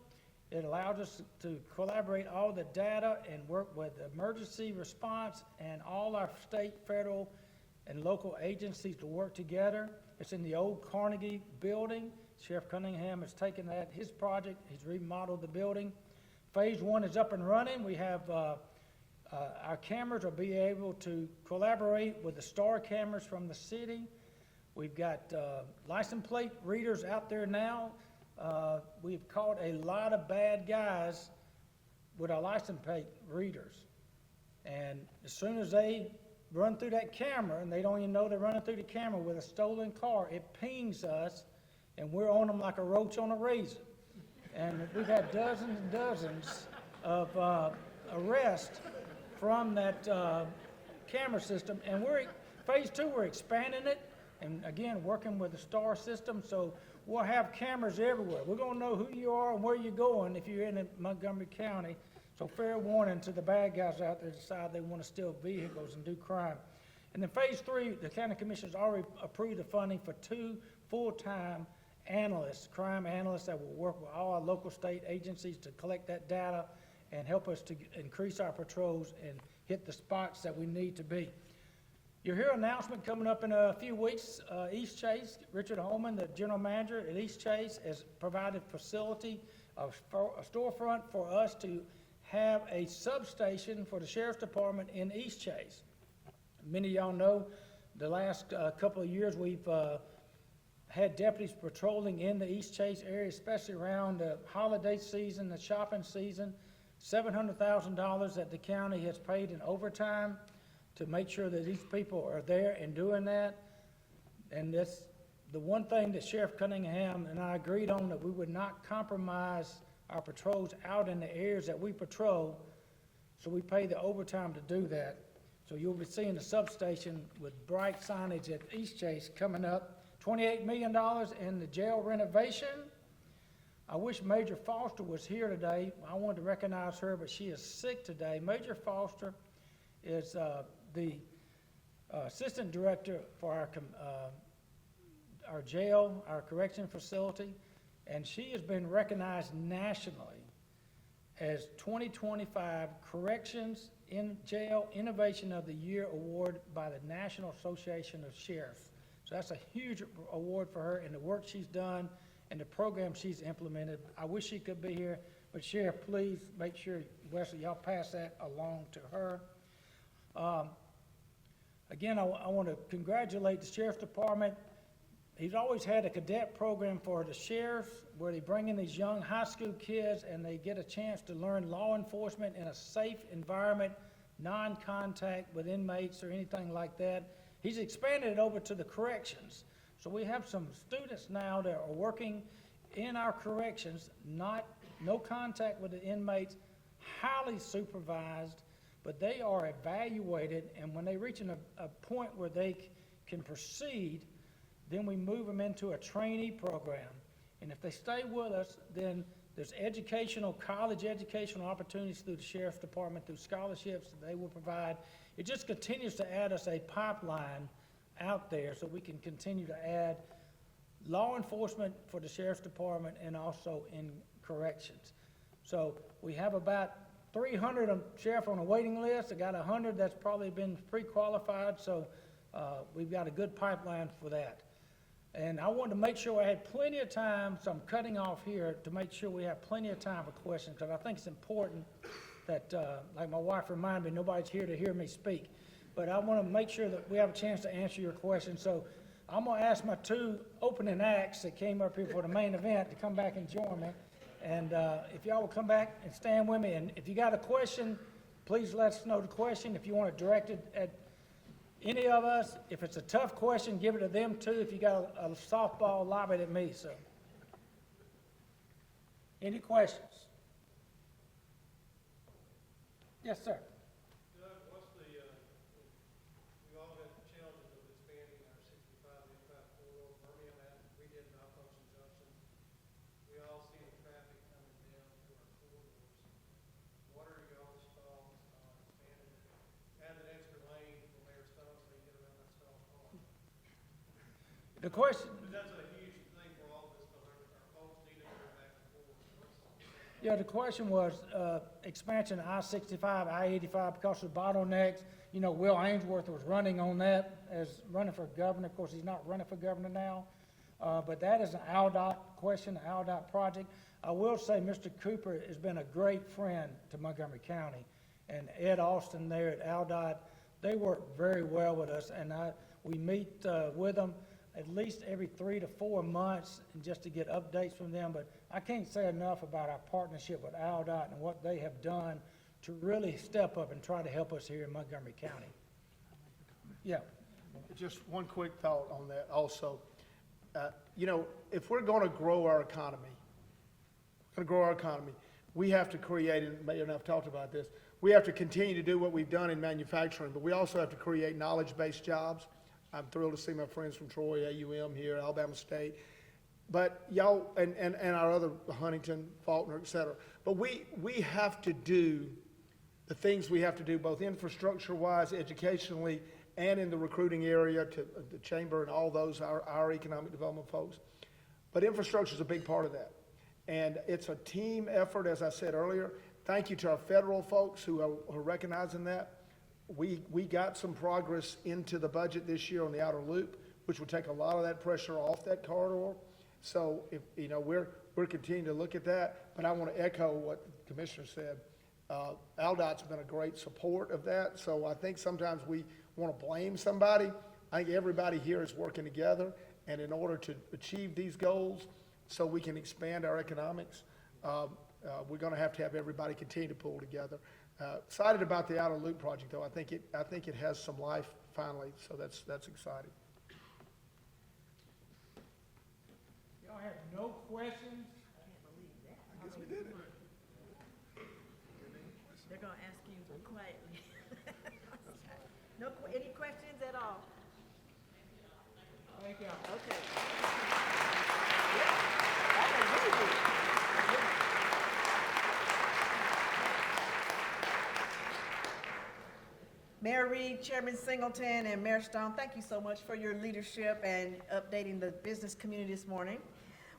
Speaker 4: It allows us to collaborate all the data and work with emergency response and all our state, federal, and local agencies to work together. It's in the old Carnegie building. Sheriff Cunningham has taken that, his project. He's remodeled the building. Phase 1 is up and running. We have our cameras will be able to collaborate with the star cameras from the city. We've got license plate readers out there now. We've caught a lot of bad guys with our license plate readers. And as soon as they run through that camera, and they don't even know they're running through the camera with a stolen car, it pings us, and we're on them like a roach on a raisin. And we've had dozens and dozens of arrests from that camera system. And phase 2, we're expanding it, and again, working with the STAR system, so we'll have cameras everywhere. We're gonna know who you are and where you're going if you're in Montgomery County. So fair warning to the bad guys out there that decide they want to steal vehicles and do crime. And then phase 3, the county commission's already approved the funding for 2 full-time analysts, crime analysts that will work with all our local state agencies to collect that data and help us to increase our patrols and hit the spots that we need to be. You'll hear an announcement coming up in a few weeks. East Chase, Richard Holman, the general manager at East Chase, has provided facility, a storefront for us to have a substation for the sheriff's department in East Chase. Many of y'all know the last couple of years we've had deputies patrolling in the East Chase area, especially around the holiday season, the shopping season. $700,000 that the county has paid in overtime to make sure that these people are there and doing that. And that's the one thing that Sheriff Cunningham and I agreed on, that we would not compromise our patrols out in the areas that we patrol, so we pay the overtime to do that. So you'll be seeing the substation with bright signage at East Chase coming up. $28 million in the jail renovation. I wish Major Foster was here today. I wanted to recognize her, but she is sick today. Major Foster is the assistant director for our jail, our correction facility, and she has been recognized nationally as 2025 Corrections in Jail Innovation of the Year Award by the National Association of Sheriffs. So that's a huge award for her and the work she's done and the program she's implemented. I wish she could be here, but Sheriff, please make sure, Wesley, y'all pass that along to her. Again, I want to congratulate the Sheriff's Department. He's always had a cadet program for the sheriffs where they bring in these young high school kids and they get a chance to learn law enforcement in a safe environment, non-contact with inmates or anything like that. He's expanded it over to the corrections. So we have some students now that are working in our corrections, no contact with the inmates, highly supervised, but they are evaluated, and when they reach a point where they can proceed, Then we move them into a trainee program. And if they stay with us, then there's college educational opportunities through the Sheriff's Department, through scholarships that they will provide. It just continues to add us a pipeline out there so we can continue to add law enforcement for the Sheriff's Department and also in corrections. So we have about 300 sheriff on a waiting list. I got 100 that's probably been pre-qualified, so we've got a good pipeline for that. And I wanted to make sure I had plenty of time, so I'm cutting off here to make sure we have plenty of time for questions, because I think it's important that, like my wife reminded me, nobody's here to hear me speak. But I want to make sure that we have a chance to answer your questions. So I'm going to ask my two opening acts that came up here for the main event to come back and join me. And if y'all will come back and stand with me, and if you got a question, please let us know the question. If you want it directed at any of us, if it's a tough question, give it to them too. If you got a softball, lob it at me. So, any questions? Yes, sir.
Speaker 5: Doug, what's the, we all had the challenges of expanding our 65, 85 corridor, Birmingham, and we did Malfunction Junction. We all see the traffic coming down to our corridors. What are y'all's thoughts on expanding, add an extra lane from Mayor Stone so you get around that stall car?
Speaker 4: The question.
Speaker 5: Because that's a huge thing for all of us, because our folks need to go back and forth.
Speaker 4: Yeah, the question was expansion of I-65, I-85 because of bottlenecks. You know, Will Ainsworth was running on that as running for governor. Of course, he's not running for governor now. But that is an ALDOT question, an ALDOT project. I will say Mr. Cooper has been a great friend to Montgomery County. And Ed Austin there at ALDOT, they work very well with us. And we meet with them at least every 3 to 4 months and just to get updates from them. But I can't say enough about our partnership with ALDOT and what they have done to really step up and try to help us here in Montgomery County. Yeah.
Speaker 3: Just one quick thought on that also. You know, if we're going to grow our economy, we have to create, and Mayor and I have talked about this, we have to continue to do what we've done in manufacturing, but we also have to create knowledge-based jobs. I'm thrilled to see my friends from Troy, AUM here, Alabama State. But y'all, and our other, Huntington, Faulkner, et cetera. But we have to do the things we have to do, both infrastructure-wise, educationally, and in the recruiting area to the chamber and all those, our economic development folks. But infrastructure is a big part of that. And it's a team effort, as I said earlier. Thank you to our federal folks who are recognizing that. We got some progress into the budget this year on the outer loop, which will take a lot of that pressure off that corridor. So, if, you know, we're continuing to look at that, but I want to echo what the Commissioner said. ALDOT's been a great support of that, so I think sometimes we want to blame somebody. I think everybody here is working together, and in order to achieve these goals, so we can expand our economics, we're going to have everybody continue to pull together. Excited about the outer loop project, though. I think it has some life finally, so that's exciting.
Speaker 4: Y'all have no questions?
Speaker 2: I guess we did it.
Speaker 1: They're gonna ask you quietly. No, any questions at all?
Speaker 4: Thank you.
Speaker 1: Okay. Yeah, that was really good. Mayor Reed, Chairman Singleton, and Mayor Stone, thank you so much for your leadership and updating the business community this morning.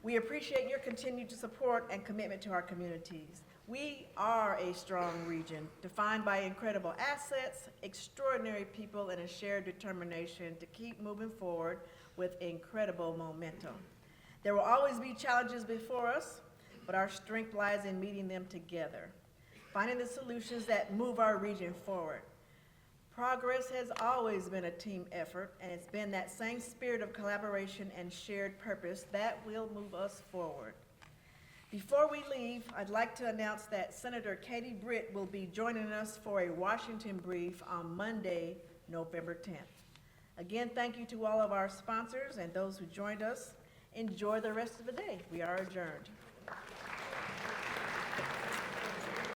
Speaker 1: We appreciate your continued support and commitment to our communities. We are a strong region defined by incredible assets, extraordinary people, and a shared determination to keep moving forward with incredible momentum. There will always be challenges before us, but our strength lies in meeting them together, finding the solutions that move our region forward. Progress has always been a team effort, and it's been that same spirit of collaboration and shared purpose that will move us forward. Before we leave, I'd like to announce that Senator Katie Britt will be joining us for a Washington brief on Monday, November 10th. Again, thank you to all of our sponsors and those who joined us. Enjoy the rest of the day. We are adjourned.